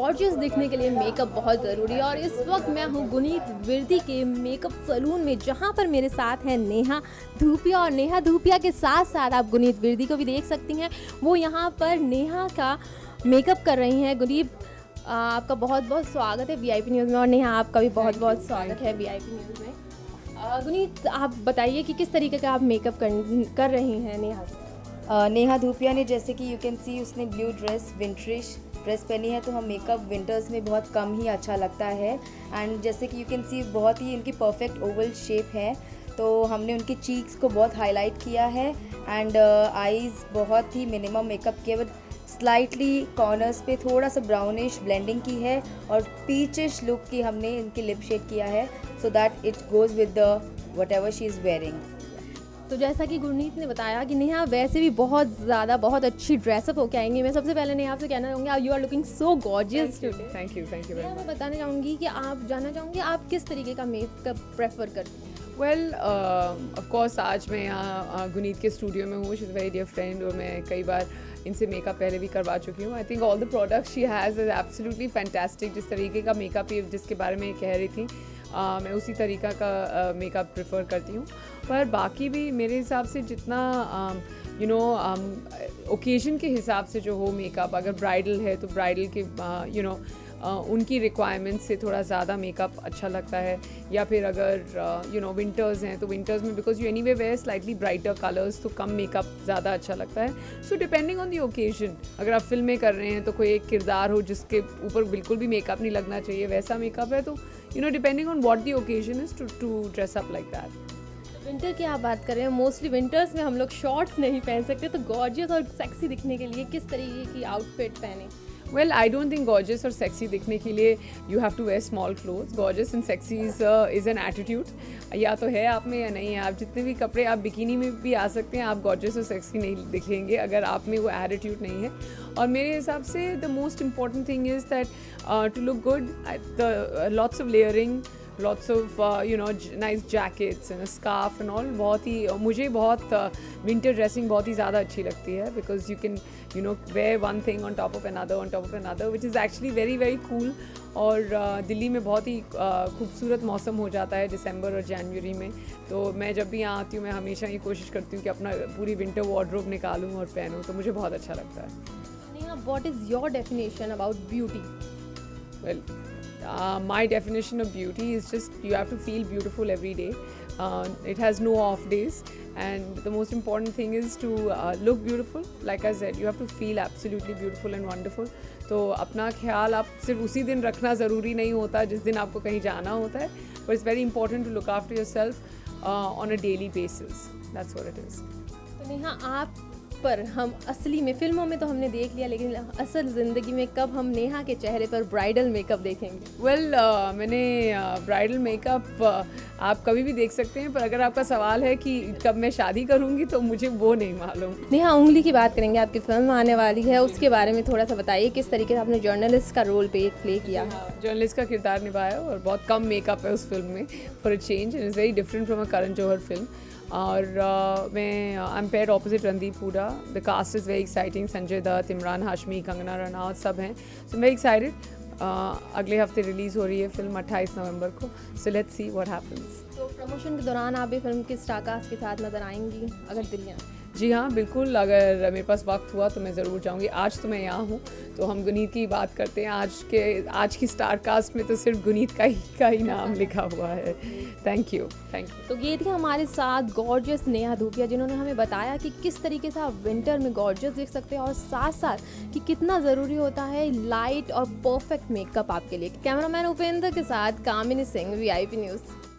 Gorgeous दिखने के लिए मेकअप बहुत ज़रूरी है और इस वक्त मैं हूँ गुनीत विरदी के मेकअप सलून में, जहाँ पर मेरे साथ हैं नेहा धूपिया। और नेहा धूपिया के साथ साथ आप गुनीत विरदी को भी देख सकती हैं, वो यहाँ पर नेहा का मेकअप कर रही हैं। गुनीत, आपका बहुत बहुत स्वागत है वीआईपी न्यूज़ में, और नेहा आपका भी बहुत बहुत स्वागत है वीआईपी न्यूज़ में। गुनीत, आप बताइए कि किस तरीके का आप मेकअप कर रही हैं नेहा। नेहा धूपिया ने, जैसे कि यू कैन सी, उसने ब्लू ड्रेस, विंटरिश ड्रेस पहनी है, तो हम मेकअप विंटर्स में बहुत कम ही अच्छा लगता है। एंड जैसे कि यू कैन सी, बहुत ही इनकी परफेक्ट ओवल शेप है, तो हमने उनकी चीक्स को बहुत हाईलाइट किया है। एंड आईज़ बहुत ही मिनिमम मेकअप किया, बट स्लाइटली कॉर्नर्स पे थोड़ा सा ब्राउनिश ब्लेंडिंग की है, और पीचिश लुक की हमने इनकी लिप शेड किया है, so that it goes with the what ever she is wearing. तो जैसा कि गुरनीत ने बताया कि नेहा वैसे भी बहुत अच्छी ड्रेसअप होके आएंगी। मैं सबसे पहले नेहा आपसे कहना चाहूँगी, you are looking so gorgeous today. Thank you very much. मैं बताना चाहूँगी कि आप जानना चाहूँगी आप किस तरीके का मेकअप प्रेफर करती हैं। वेल ऑफ कोर्स आज मैं यहाँ गुनीत के स्टूडियो में हूँ। She is very dear friend, और मैं कई बार इनसे मेकअप पहले भी करवा चुकी हूँ। I think all the products she has is absolutely fantastic. जिस तरीके का मेकअप ये जिसके बारे में कह रही थी, मैं उसी तरीका का मेकअप प्रेफर करती हूँ। पर बाकी भी मेरे हिसाब से जितना ओकेजन के हिसाब से जो हो मेकअप, अगर ब्राइडल है तो ब्राइडल के उनकी रिक्वायरमेंट से थोड़ा ज़्यादा मेकअप अच्छा लगता है। या फिर अगर विंटर्स हैं तो विंटर्स में, because you anyway wear slightly brighter colours, तो कम मेकअप ज़्यादा अच्छा लगता है। So depending on the occasion, अगर आप फिल्में कर रहे हैं तो कोई एक किरदार हो जिसके ऊपर बिल्कुल भी मेकअप नहीं लगना चाहिए, वैसा मेकअप है, तो depending on what the occasion is to dress up like that. Winter की आप बात कर रहे हैं, मोस्टली विंटर्स में हम लोग शॉर्ट्स नहीं पहन सकते, तो गॉर्जियस और सेक्सी दिखने के लिए किस तरीके की आउटफिट पहने। Well, I don't think gorgeous और सेक्सी दिखने के लिए you have to wear small clothes. Gorgeous and sexy is an attitude, या तो है आप में या नहीं है। आप जितने भी कपड़े, आप बिकिनी में भी आ सकते हैं, आप गॉर्जियस और सेक्सी नहीं दिखेंगे अगर आप में वो एटीट्यूड नहीं है। और मेरे हिसाब से the most important thing is that to look good, lots of layering, lots of nice jackets and a scarf and all। बहुत ही मुझे बहुत winter dressing बहुत ही ज़्यादा अच्छी लगती है, because you can wear one thing on top of another which is actually very very cool। और दिल्ली में बहुत ही खूबसूरत मौसम हो जाता है दिसंबर और जनवरी में, तो मैं जब भी यहाँ आती हूँ मैं हमेशा ये कोशिश करती हूँ कि अपना पूरी विंटर वार्डरोब निकालूँ और पहनूँ, तो मुझे बहुत अच्छा लगता है। Neha, what is your definition about beauty? Well, my definition of beauty is just you have to feel beautiful every day। It has no off days, and the most important thing is to look beautiful। Like I said, you have to feel absolutely beautiful and wonderful। तो अपना ख्याल आप सिर्फ उसी दिन रखना ज़रूरी नहीं होता जिस दिन आपको कहीं जाना होता है, but it's very important to look after yourself on a daily basis। That's what it is। तो नेहा, आप पर हम असली में फिल्मों में तो हमने देख लिया, लेकिन असल ज़िंदगी में कब हम नेहा के चेहरे पर ब्राइडल मेकअप देखेंगे? वेल, मैंने ब्राइडल मेकअप आप कभी भी देख सकते हैं, पर अगर आपका सवाल है कि कब मैं शादी करूंगी, तो मुझे वो नहीं मालूम। नेहा, उंगली की बात करेंगे, आपकी फिल्म आने वाली है, उसके बारे में थोड़ा सा बताइए, किस तरीके से आपने जर्नलिस्ट का रोल प्ले किया है। जर्नलिस्ट का किरदार निभाया, और बहुत कम मेकअप है उस फिल्म में, for a change, and is very different from a Karan Johar film. और मैं I am paired opposite Randeep Hooda. The cast is very exciting, Sanjay Dutt, Imran Hashmi, Kangana Ranaut सब हैं, सो वेरी एक्साइटेड। अगले हफ्ते रिलीज़ हो रही है फिल्म 28 नवंबर को, so let's see what happens. तो प्रमोशन के दौरान आप भी फिल्म के स्टारकास्ट के साथ नजर आएंगी अगर दिल्ली आए? जी हाँ, बिल्कुल, अगर मेरे पास वक्त हुआ तो मैं ज़रूर जाऊँगी। आज तो मैं यहाँ हूँ, तो हम गुनीत की बात करते हैं। आज की स्टार कास्ट में तो सिर्फ गुनीत का ही नाम लिखा हुआ है। Thank you. तो ये थी हमारे साथ गॉर्जियस नेहा धूपिया, जिन्होंने हमें बताया कि किस तरीके से आप विंटर में गॉर्जियस दिख सकते हैं, और साथ साथ कि कितना ज़रूरी होता है लाइट और परफेक्ट मेकअप आपके लिए। कैमरामैन उपेंद्र के साथ कामिनी सिंह, वीआईपी न्यूज़।